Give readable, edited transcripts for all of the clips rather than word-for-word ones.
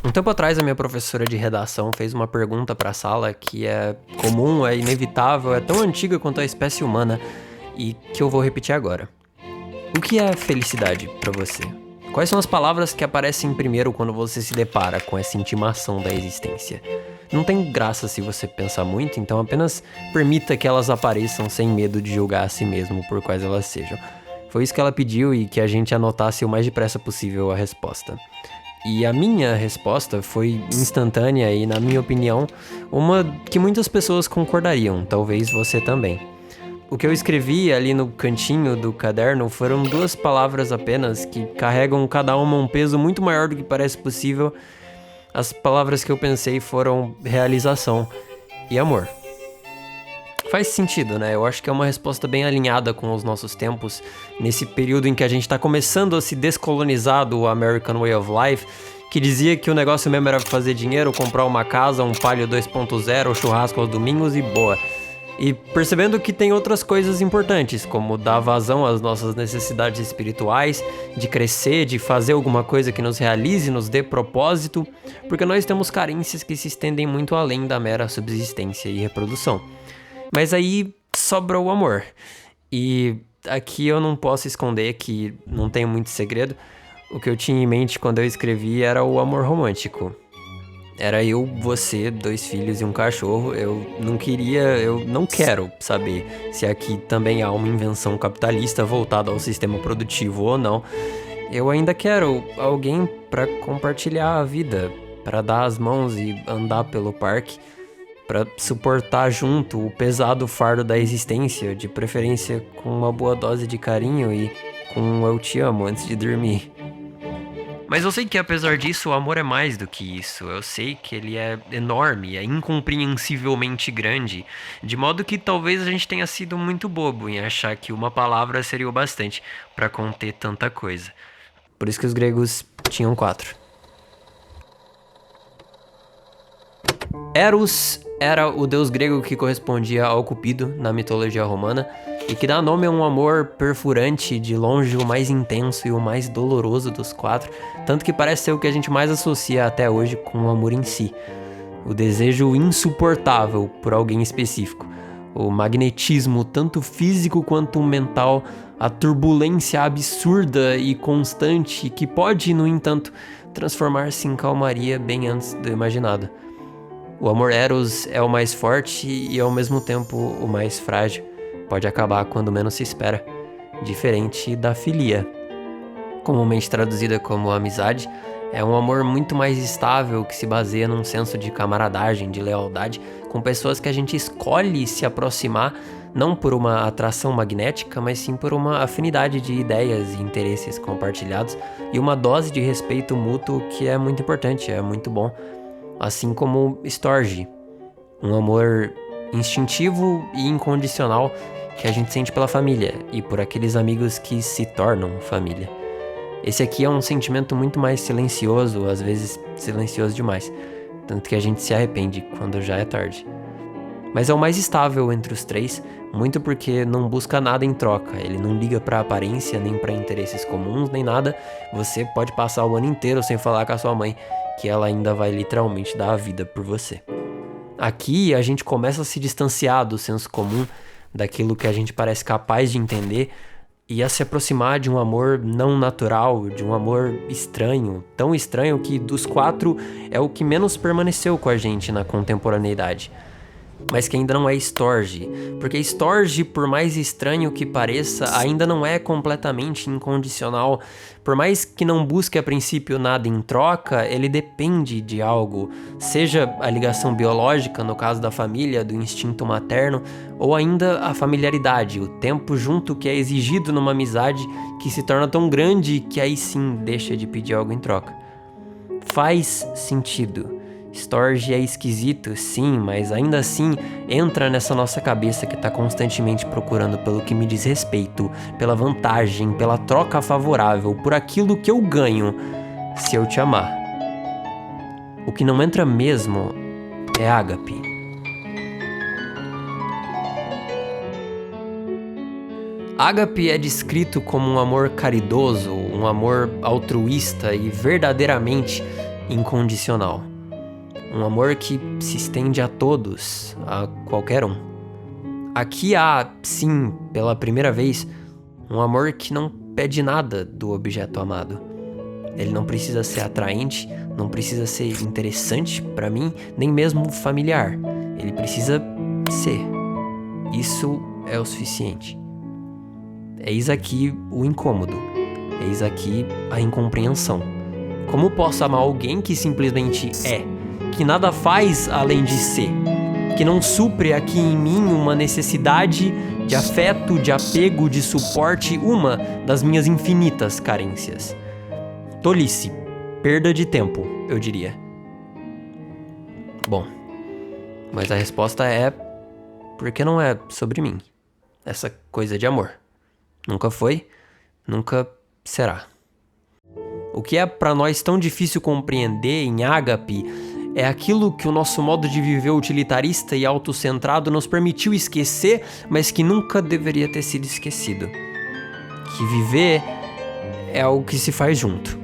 Um tempo atrás, a minha professora de redação fez uma pergunta para a sala que é comum, é inevitável, é tão antiga quanto a espécie humana e que eu vou repetir agora. O que é felicidade para você? Quais são as palavras que aparecem primeiro quando você se depara com essa intimação da existência? Não tem graça se você pensar muito, então apenas permita que elas apareçam sem medo de julgar a si mesmo por quais elas sejam. Foi isso que ela pediu e que a gente anotasse o mais depressa possível a resposta. E a minha resposta foi instantânea e, na minha opinião, uma que muitas pessoas concordariam, talvez você também. O que eu escrevi ali no cantinho do caderno foram 2 palavras apenas que carregam cada uma um peso muito maior do que parece possível. As palavras que eu pensei foram realização e amor. Faz sentido, né? Eu acho que é uma resposta bem alinhada com os nossos tempos, nesse período em que a gente tá começando a se descolonizar do American Way of Life, que dizia que o negócio mesmo era fazer dinheiro, comprar uma casa, um Palio 2.0, churrasco aos domingos e boa. E percebendo que tem outras coisas importantes, como dar vazão às nossas necessidades espirituais, de crescer, de fazer alguma coisa que nos realize, nos dê propósito, porque nós temos carências que se estendem muito além da mera subsistência e reprodução. Mas aí sobra o amor. E aqui eu não posso esconder que não tenho muito segredo. O que eu tinha em mente quando eu escrevi era o amor romântico. Era eu, você, 2 filhos e um cachorro. Eu não quero saber se aqui também há uma invenção capitalista voltada ao sistema produtivo ou não. Eu ainda quero alguém para compartilhar a vida, para dar as mãos e andar pelo parque, para suportar junto o pesado fardo da existência, de preferência com uma boa dose de carinho e com um eu te amo antes de dormir. Mas eu sei que apesar disso, o amor é mais do que isso. Eu sei que ele é enorme, é incompreensivelmente grande, de modo que talvez a gente tenha sido muito bobo em achar que uma palavra seria o bastante para conter tanta coisa. Por isso que os gregos tinham 4. Eros era o deus grego que correspondia ao Cupido na mitologia romana e que dá nome a um amor perfurante, de longe o mais intenso e o mais doloroso dos 4, tanto que parece ser o que a gente mais associa até hoje com o amor em si. O desejo insuportável por alguém específico, o magnetismo tanto físico quanto mental, a turbulência absurda e constante que pode, no entanto, transformar-se em calmaria bem antes do imaginado. O amor Eros é o mais forte e ao mesmo tempo o mais frágil. Pode acabar quando menos se espera, diferente da filia. Comumente traduzida como amizade, é um amor muito mais estável que se baseia num senso de camaradagem, de lealdade, com pessoas que a gente escolhe se aproximar, não por uma atração magnética, mas sim por uma afinidade de ideias e interesses compartilhados e uma dose de respeito mútuo que é muito importante, é muito bom. Assim como Storge, um amor instintivo e incondicional que a gente sente pela família e por aqueles amigos que se tornam família. Esse aqui é um sentimento muito mais silencioso, às vezes silencioso demais, tanto que a gente se arrepende quando já é tarde. Mas é o mais estável entre os 3, muito porque não busca nada em troca, ele não liga pra aparência, nem pra interesses comuns, nem nada. Você pode passar o ano inteiro sem falar com a sua mãe, que ela ainda vai literalmente dar a vida por você. Aqui a gente começa a se distanciar do senso comum, daquilo que a gente parece capaz de entender, e a se aproximar de um amor não natural, de um amor estranho, tão estranho que dos 4 é o que menos permaneceu com a gente na contemporaneidade. Mas que ainda não é Storge, porque Storge, por mais estranho que pareça, ainda não é completamente incondicional. Por mais que não busque a princípio nada em troca, ele depende de algo, seja a ligação biológica, no caso da família, do instinto materno, ou ainda a familiaridade, o tempo junto que é exigido numa amizade que se torna tão grande que aí sim deixa de pedir algo em troca. Faz sentido. Storge é esquisito, sim, mas ainda assim entra nessa nossa cabeça que tá constantemente procurando pelo que me diz respeito, pela vantagem, pela troca favorável, por aquilo que eu ganho se eu te amar. O que não entra mesmo é ágape. Ágape é descrito como um amor caridoso, um amor altruísta e verdadeiramente incondicional. Um amor que se estende a todos, a qualquer um. Aqui há, sim, pela primeira vez, um amor que não pede nada do objeto amado. Ele não precisa ser atraente, não precisa ser interessante pra mim, nem mesmo familiar. Ele precisa ser. Isso é o suficiente. Eis aqui o incômodo. Eis aqui a incompreensão. Como posso amar alguém que simplesmente é, que nada faz além de ser, que não supre aqui em mim uma necessidade de afeto, de apego, de suporte, uma das minhas infinitas carências? Tolice, perda de tempo, eu diria. Bom, mas a resposta é porque não é sobre mim, essa coisa de amor. Nunca foi, nunca será. O que é para nós tão difícil compreender em Ágape é aquilo que o nosso modo de viver utilitarista e autocentrado nos permitiu esquecer, mas que nunca deveria ter sido esquecido. Que viver é algo que se faz junto.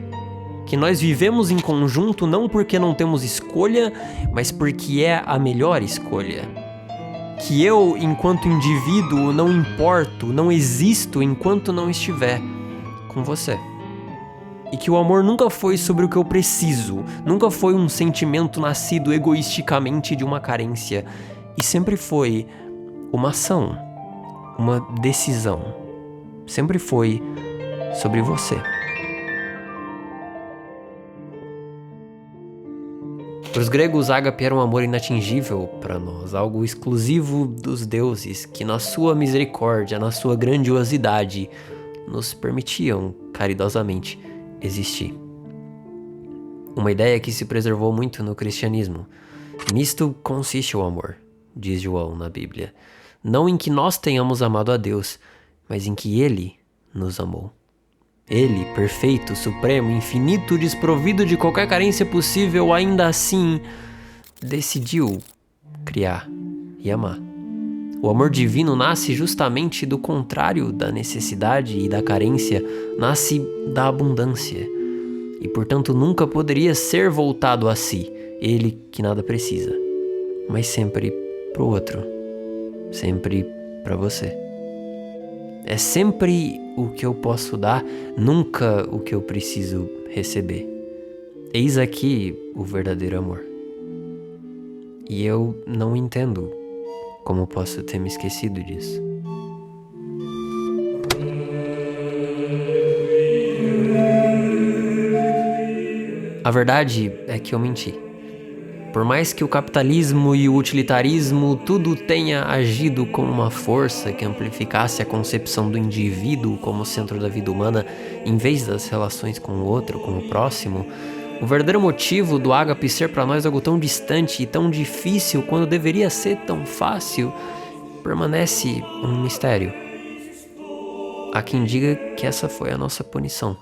Que nós vivemos em conjunto não porque não temos escolha, mas porque é a melhor escolha. Que eu, enquanto indivíduo, não importo, não existo enquanto não estiver com você. E que o amor nunca foi sobre o que eu preciso, nunca foi um sentimento nascido egoisticamente de uma carência, e sempre foi uma ação, uma decisão. Sempre foi sobre você. Para os gregos, ágape era um amor inatingível para nós, algo exclusivo dos deuses que, na sua misericórdia, na sua grandiosidade, nos permitiam caridosamente existir. Uma ideia que se preservou muito no cristianismo. Nisto consiste o amor, diz João na Bíblia. Não em que nós tenhamos amado a Deus, mas em que Ele nos amou. Ele, perfeito, supremo, infinito, desprovido de qualquer carência possível, ainda assim decidiu criar e amar. O amor divino nasce justamente do contrário da necessidade e da carência, nasce da abundância. E, portanto, nunca poderia ser voltado a si, ele que nada precisa, mas sempre pro outro, sempre pra você. É sempre o que eu posso dar, nunca o que eu preciso receber. Eis aqui o verdadeiro amor. E eu não entendo como posso ter me esquecido disso. A verdade é que eu menti. Por mais que o capitalismo e o utilitarismo tudo tenha agido como uma força que amplificasse a concepção do indivíduo como centro da vida humana, em vez das relações com o outro, com o próximo, o verdadeiro motivo do ágape ser para nós algo tão distante e tão difícil quando deveria ser tão fácil, permanece um mistério. Há quem diga que essa foi a nossa punição,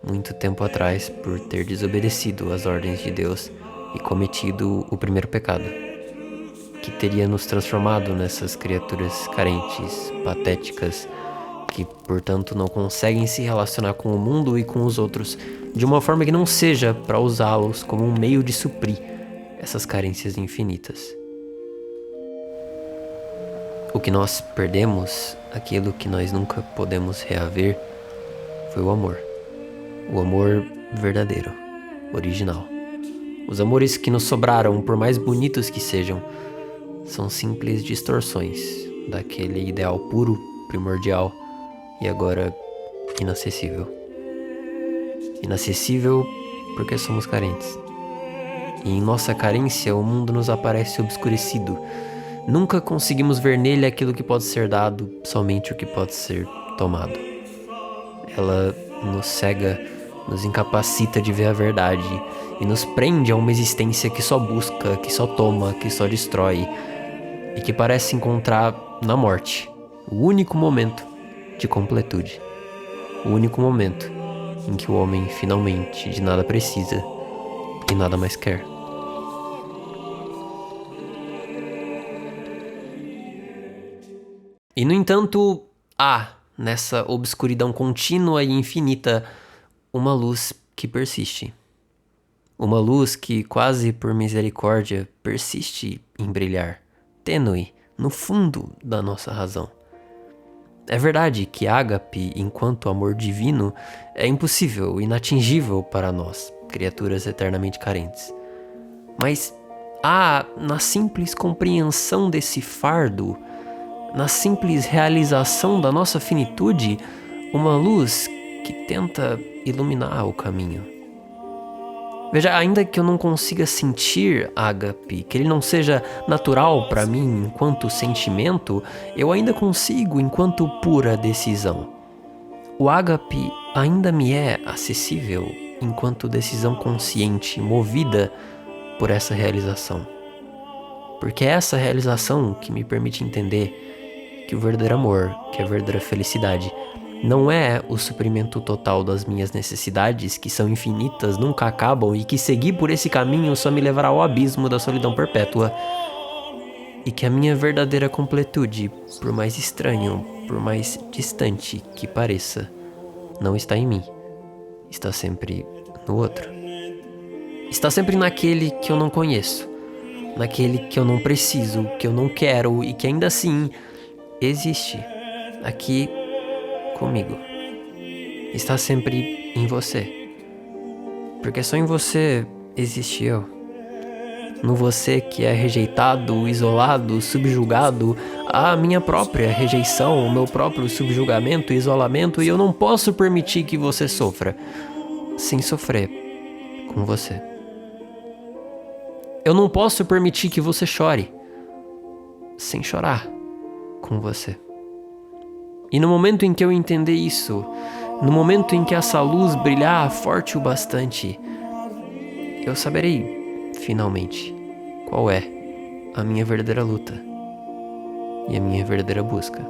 muito tempo atrás, por ter desobedecido às ordens de Deus e cometido o primeiro pecado, que teria nos transformado nessas criaturas carentes, patéticas, que, portanto, não conseguem se relacionar com o mundo e com os outros de uma forma que não seja para usá-los como um meio de suprir essas carências infinitas. O que nós perdemos, aquilo que nós nunca podemos reaver, foi o amor verdadeiro, original. Os amores que nos sobraram, por mais bonitos que sejam, são simples distorções daquele ideal puro, primordial e agora inacessível. Inacessível porque somos carentes. E em nossa carência, o mundo nos aparece obscurecido. Nunca conseguimos ver nele aquilo que pode ser dado, somente o que pode ser tomado. Ela nos cega, nos incapacita de ver a verdade e nos prende a uma existência que só busca, que só toma, que só destrói e que parece encontrar na morte o único momento de completude, o único momento em que o homem finalmente de nada precisa e nada mais quer. E no entanto, há nessa obscuridão contínua e infinita uma luz que persiste. Uma luz que, quase por misericórdia, persiste em brilhar, tênue, no fundo da nossa razão. É verdade que ágape, enquanto amor divino, é impossível, inatingível para nós, criaturas eternamente carentes. Mas há, na simples compreensão desse fardo, na simples realização da nossa finitude, uma luz que tenta iluminar o caminho. Veja, ainda que eu não consiga sentir ágape, que ele não seja natural para mim enquanto sentimento, eu ainda consigo enquanto pura decisão. O ágape ainda me é acessível enquanto decisão consciente, movida por essa realização. Porque é essa realização que me permite entender que o verdadeiro amor, que a verdadeira felicidade, não é o suprimento total das minhas necessidades, que são infinitas, nunca acabam, e que seguir por esse caminho só me levará ao abismo da solidão perpétua. E que a minha verdadeira completude, por mais estranho, por mais distante que pareça, não está em mim. Está sempre no outro. Está sempre naquele que eu não conheço, naquele que eu não preciso, que eu não quero e que ainda assim existe aqui comigo. Está sempre em você. Porque só em você existe eu. No você que é rejeitado, isolado, subjugado, a minha própria rejeição, o meu próprio subjugamento e isolamento, e eu não posso permitir que você sofra sem sofrer com você. Eu não posso permitir que você chore sem chorar com você. E no momento em que eu entender isso, no momento em que essa luz brilhar forte o bastante, eu saberei, finalmente, qual é a minha verdadeira luta e a minha verdadeira busca.